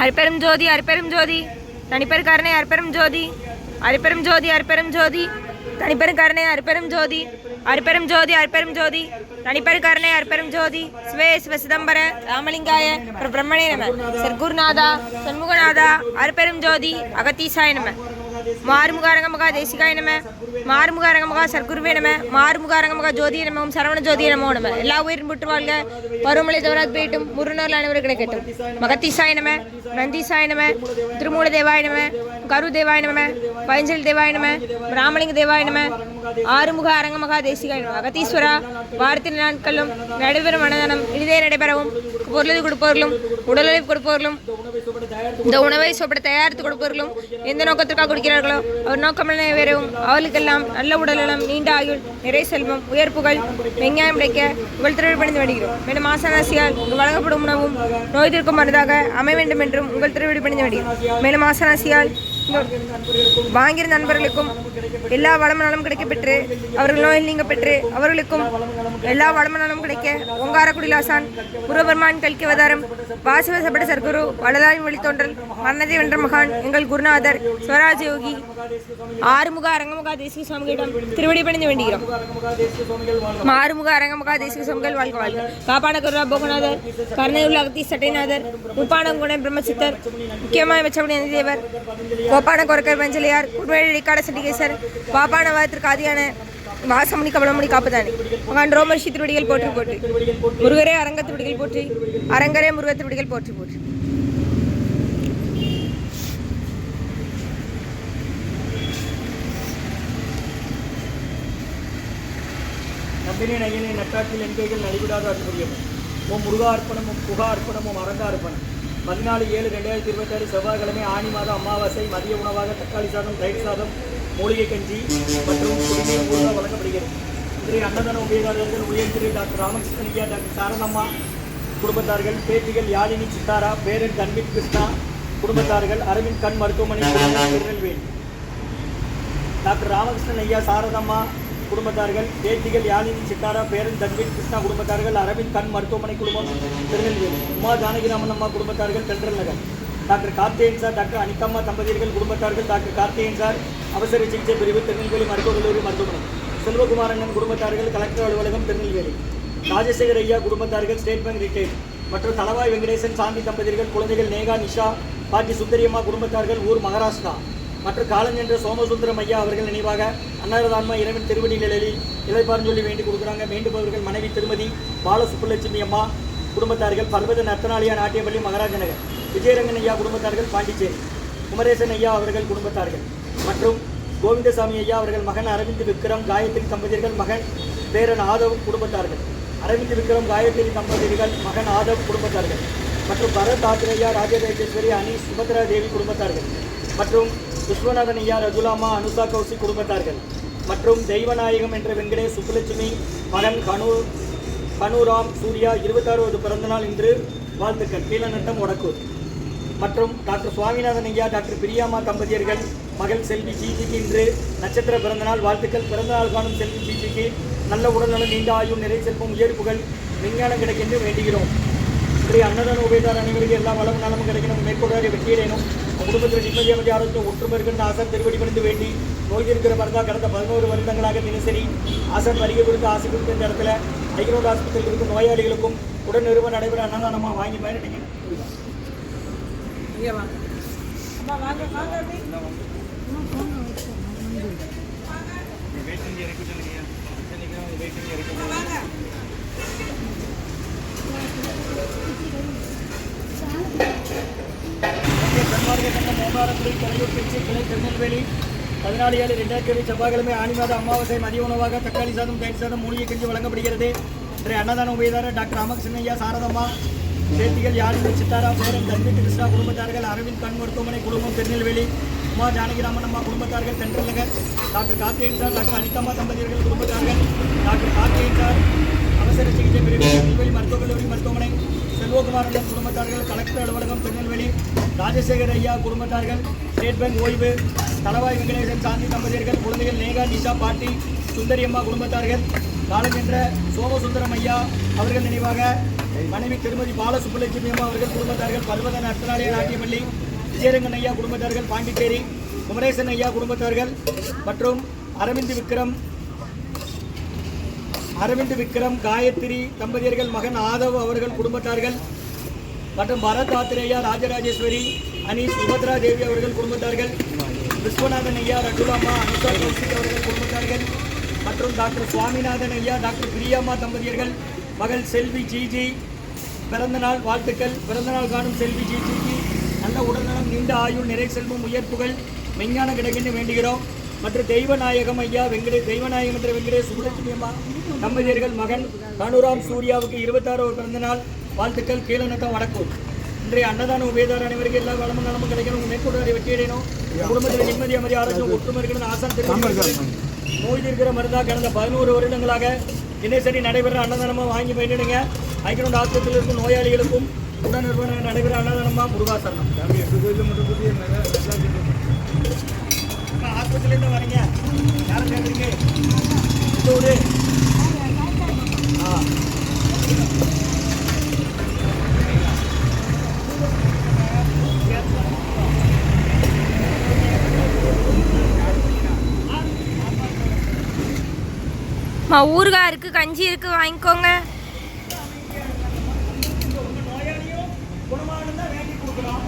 அரிப்பெரும் ஜோதி அரிப்பெரும் ஜோதி தனிப்பெரு கருணை அரிப்பெரும் ஜோதி அரிப்பெரும் ஜோதி அரிப்பெரும் ஜோதி தனிப்பெரு கருணை அரிப்பெரும் ஜோதி அரிப்பெரும் ஜோதி அரிப்பெரும் ஜோதி தனிப்பெரு கருணை அரிப்பெரும் ஜோதி சிவே சிவ சிதம்பர ராமலிங்காய பிரம்மணே நம சர்க்குருநாதா சண்முகநாதா அரிப்பெரும் ஜோதி அகத்தீசாய நம மாறுமுகாரங்க மகா தேசிகாய நம மாறுமுகாரங்க மகா சர்க்குருவே நம மாறுமுகாரங்க மகா ஜோதிய நம ஓம் சரவண ஜோதிய நமோ நம எல்லா உயிரும் புட்டு வாழ்க பருவமழை தவறாது போயிட்டும் முருநூல் அனைவரும் கிடைக்கட்டும் மகத்தீசாய நம நந்தீசாய நம திருமூல தேவாய நம கரு தேவாய நம பைஞ்சல் தேவாய நம ராமலிங்க தேவாய நம ஆறுமுக அரங்க மகா தேசிகாய நம அகத்தீஸ்வரா வாரத்தின் நாட்களும் நடைபெறும் மனதனம் இனிதே நடைபெறவும் பொருளை கொடுப்பவர்களும் உடலை கொடுப்பவர்களும் இந்த உணவை சாப்பிட தயாரித்து கொடுப்பவர்களும் எந்த நோக்கத்திற்காக கொடுக்கிறார்களோ அவர் நோக்கம் நிறைவேறவும் அவர்களுக்கெல்லாம் நல்ல உடல்நலம் நீண்ட ஆயுள் நிறை செல்வம் உயர் புகழ் வெங்காயம் கிடைக்க உங்கள் திருவிழி பணிந்து வேண்டுகிறோம். மேலும் ஆசனாசியால் வழங்கப்படும் உணவும் நோய் தீர்க்கும் மருந்தாக அமைய வேண்டும் என்றும் உங்கள் திருவிழி பணிந்து வேண்டுகிறோம். மேலும் ஆசனாசியால் வாங்கிய நண்பர்களுக்கும் எல்லா வளமனலும் கிடைக்க பெற்று அவர்கள் நோயில் நீங்க பெற்று அவர்களுக்கும் எல்லா வளமனலும் கிடைக்க ஓங்காரக்குடிலாசான் குருபெருமான் கல்கி அவதாரம் வாசிவசப்பட்ட சர்க்குரு வளதாயின் வழித்தோன்றல் மரணத்தை வென்ற மகான் எங்கள் குருநாதர் ஸ்வராஜ யோகி ஆறுமுக அரங்கமுகா தேசிக சுவாமிகளிடம் திருவடி பணிந்து வேண்டுகிறோம். ஆறுமுக அரங்கமுகா தேசிக சுவாமிகள் வாழ்க வாழ்க. காப்பான குருரா போகநாதர் கருணையுள்ள அகத்தி சட்டைநாதர் முப்பானங்குண பிரம்மசித்தர் முக்கியமாக வச்சபடி தேவர் கோப்பான கொரக்கர் பஞ்சலியார் குடுவேலி காட சட்டிகேசர் பாப்பான வாதத்திற்கு ஆதியான வாசமணி கபலமணி காப்புதானே மகான் ரோமர்ஷி திருவடிகள் போற்றி போற்றி முருகரே அரங்க திருவடிகள் போற்றி அரங்கரே முருக திருவடிகள் போற்றி போற்றி. நம்பினேன் ஐயனை நட்டாற்றில் என் கைகள் நடிவிடாத அற்புரியம் ஓம் முருகா அர்ப்பணமும் புகா அர்ப்பணமும் அரங்க அர்ப்பணம் 14/7/2026 செவ்வாய்க்கிழமை ஆணி மாதம் அமாவாசை மதிய உணவாக தக்காளி சாதம் தயிர் சாதம் மூலிகை கஞ்சி மற்றும் குடிநீர் ஊர்தான் வழங்கப்படுகிறது. இன்றைய அன்னதான உபயோகாரர்கள் உயர் திரு டாக்டர் ராமகிருஷ்ணன் ஐயா டாக்டர் சாரதம்மா குடும்பத்தார்கள் பேத்திகள் யாழினி சித்தாரா பேரன் தன்வித் கிருஷ்ணா குடும்பத்தார்கள் அரவிந்த் கண் மருத்துவமனை திருநெல்வேலி. டாக்டர் ராமகிருஷ்ணன் ஐயா சாரதம்மா குடும்பத்தார்கள் பேத்திகள் யாழினி சித்தாரா பேரன் தன்வித் கிருஷ்ணா குடும்பத்தார்கள் அரவிந்த் கண் மருத்துவமனை குடும்பம் திருநெல்வேலி. உமா ஜானகிராமன் அம்மா குடும்பத்தார்கள் தென்றல் நகர். டாக்டர் கார்த்திகேயன் சார் டாக்டர் அனிதம்மா தம்பதியர்கள் குடும்பத்தார்கள் டாக்டர் கார்த்திகேயன் சார் அவசர சிகிச்சை பிரிவு திருநெல்வேலி மருத்துவக் கல்லூரி மருத்துவமனை. செல்வகுமாரண்ணன் குடும்பத்தார்கள் கலெக்டர் அலுவலகம் திருநெல்வேலி. ராஜசேகர் ஐயா குடும்பத்தார்கள் ஸ்டேட் பேங்க் ரிட்டைல் மற்றும் தலவாய் வெங்கடேசன் சாந்தி தம்பதியர்கள் குழந்தைகள் நேகா நிஷா பாட்டி சுந்தரியம்மா குடும்பத்தார்கள் ஊர் மகாராஷ்டிரா. மற்றும் காலஞ்சென்ற சோமசுந்தரம் ஐயா அவர்கள் நினைவாக அன்னாரதான்மா இறைவன் திருவடிகளில் இலைப்பார்னு சொல்லி வேண்டி கொடுக்குறாங்க. வேண்டுபவர்கள் மனைவி திருமதி பாலசுப்புலட்சுமி அம்மா குடும்பத்தார்கள் பர்வத நர்த்தனாலியா நாட்டியப்பள்ளி மகாராஜ நகர். விஜயரங்கன் ஐயா குடும்பத்தார்கள் பாண்டிச்சேரி. குமரேசன் ஐயா அவர்கள் குடும்பத்தார்கள் மற்றும் கோவிந்தசாமி ஐயா அவர்கள் மகன் அரவிந்த் விக்ரம் காயத்ரி தம்பதியர்கள் மகன் பேரன் ஆதவ் குடும்பத்தார்கள். அரவிந்த் விக்ரம் காயத்ரி தம்பதியர்கள் மகன் ஆதவ் குடும்பத்தார்கள் மற்றும் பரத் ஆத்திரையா ராஜராஜேஸ்வரி அனி சுபத்ரா தேவி குடும்பத்தார்கள் மற்றும் விஸ்வநாதன் ஐயா ரகுலாமா அனுசா கௌசி குடும்பத்தார்கள் மற்றும் தெய்வநாயகம் என்ற வெங்கடேஷ் சுப்புலட்சுமி மகன் கனுராம் சூர்யா 26வது பிறந்தநாள் இன்று வாழ்த்துக்கள் கீழநட்டம் வடக்கூர். மற்றும் டாக்டர் சுவாமிநாதன் ஐயா டாக்டர் பிரியாமா தம்பதியர்கள் மகள் செல்வி ஜிஜிக்கு இன்று நட்சத்திர பிறந்தநாள் வாழ்த்துக்கள். பிறந்தநாள் காணும் செல்வி ஜிஜிக்கு நல்ல உடல்நலம் நீண்ட ஆயுள் நிறை செல்வம் உயர்ப்புகள் விஞ்ஞானம் கிடைக்கின்ற வேண்டுகிறோம். இன்றைய அன்னதான உபயதார அனைவருக்கு எல்லா வளமும் நலமும் கிடைக்கணும் மேற்கொள்ளாத வெற்றியிடணும் குடும்பத்தில் நிம்மதி அமைதி ஆரோக்கியம் ஒற்றுமை இருக்கின்ற ஆசன் திருவடி பணிந்து வேண்டி நோய் இருக்கிற மருந்தா கடந்த 11 வருடங்களாக தினசரி ஆசன் வருகை கொடுத்து ஆசை கொடுத்த இந்த இடத்துல ஐக்ரோட் ஆஸ்பத்திரியில் இருக்கும் நோயாளிகளுக்கும் உடன் நிறுவனம் நடைபெற அன்னதானமாக வாங்கி பயனடைங்க. திருநெல்வேலி 14/7/2027 செவ்வாய்க்கிழமை ஆணி மாதம் அமாவாசை மதிய உணவாக தக்காளி சாதம் தயிர் சாதம் மூலிகை கஞ்சி வழங்கப்படுகிறது. இன்றைய அன்னதான உபயதாரர் டாக்டர் ராமகிருஷ்ணன் ஐயா சாரதம்மா பேத்திகள் யாழினி சித்தாரா பேரன் தன்வித் கிருஷ்ணா குடும்பத்தார்கள் அரவிந்த் கண் மருத்துவமனை குடும்பம் திருநெல்வேலி. உமா ஜானகிராமன் அம்மா குடும்பத்தார்கள் தென்றல் நகர். டாக்டர் கார்த்திகேயன் சார் டாக்டர் அனிதம்மா தம்பதியர்கள் குடும்பத்தார்கள் டாக்டர் கார்த்திகேயன் சார் அவசர சிகிச்சை பிரிவு திருநெல்வேலி மருத்துவக் கல்லூரி மருத்துவமனை. செல்வகுமாரன் குடும்பத்தார்கள் கலெக்டர் அலுவலகம் திருநெல்வேலி. ராஜசேகர் ஐயா குடும்பத்தார்கள் ஸ்டேட் பேங்க் ஓய்வு. தலவாய் வெங்கடேசன் சாந்தி தம்பதியர்கள் குழந்தைகள் நேகா நிஷா பாட்டி சுந்தரியம்மா குடும்பத்தார்கள் காலம் என்ற சோமசுந்தரம் ஐயா அவர்கள் நினைவாக மனைவி திருமதி பாலசுப்புலட்சுமி அம்மா அவர்கள் குடும்பத்தார்கள் பர்வதன் அர்த்தநாளைய நாட்டியப்பள்ளி விஜயரங்கன் ஐயா குடும்பத்தார்கள் பாண்டிச்சேரி குமரேசன் ஐயா குடும்பத்தார்கள் மற்றும் அரவிந்த் விக்ரம் காயத்ரி தம்பதியர்கள் மகன் ஆதவ் அவர்கள் குடும்பத்தார்கள் மற்றும் பரத் ஆத்திரேயா ராஜராஜேஸ்வரி அனீஷ் சுபத்ரா தேவி அவர்கள் குடும்பத்தார்கள் விஸ்வநாதன் ஐயா ரகுலாமா அனுஷா கௌசிக் அவர்கள் குடும்பத்தார்கள் மற்றும் டாக்டர் சுவாமிநாதன் ஐயா டாக்டர் பிரியாம்மா தம்பதியர்கள் மகள் செல்வி ஜிஜி பிறந்தநாள் வாழ்த்துக்கள். பிறந்தநாள் காணும் செல்வி ஜிஜிக்கு நல்ல உடல்நலம் நீண்ட ஆயுள் நிறை செல்வம் உயர்ப்புகள் மெஞ்ஞான கிடைக்கின்ற வேண்டுகிறோம். மற்றும் தெய்வநாயகம் ஐயா தெய்வநாயகம் என்ற வெங்கடேஷ் சுப்புலட்சுமி அம்மா தம்பதியர்கள் மகன் கனுராம் சூர்யாவுக்கு 26வது பிறந்தநாள் வாழ்த்துக்கள். கீழநத்தம் வடக்கூர். இன்றைய அன்னதான உபயதார அனைவருக்கு எல்லா வளமும் நலமும் கிடைக்கணும். மேற்கொண்டு வெற்றி அடையணும். குடும்பத்தில் நிம்மதி அமைதி ஆரோக்கியம் ஒற்றுமை இருக்கணும். ஆசான் தெரிவிக்கிறது நோய் இருக்கிற மருந்தா கடந்த 11 வருடங்களாக தினசரி நடைபெற அன்னதானமாக வாங்கி பயனிடுங்க. ஐக்கிய ஆஸ்பத்திரியில் இருக்கும் நோயாளிகளுக்கும் உடன் நடைபெற அன்னதானமாக முருகாசரணம். ஆஸ்பத்திரிலேருந்து வரீங்க யாரும் கேட்குறீங்க ஊர் ஊறுகாய் இருக்கு, கஞ்சி இருக்கு, வாங்கிக்கோங்க. நோயாளியும் குணமானதான் வேண்டி கொடுக்குறோம்.